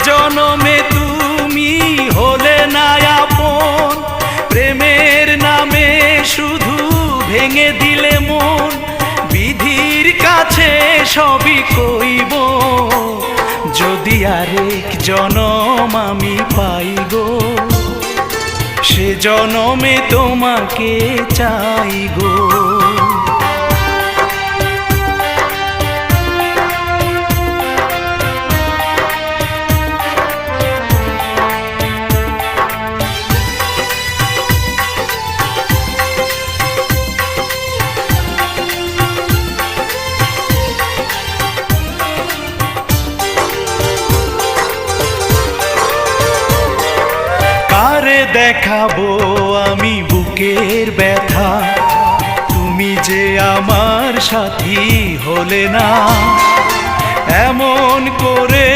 জনমে তুমি হলে না আপন, প্রেমের নামে শুধু ভেঙে দিলে মন। বিধির কাছে সবই কইব, যদি আরেক জনম আমি পাই গো, সে জনমে তোমাকে চাই গো। কারে দেখাবো আমি বুকের ব্যথা, তুমি যে আমার সাথী হলে না। এমন করে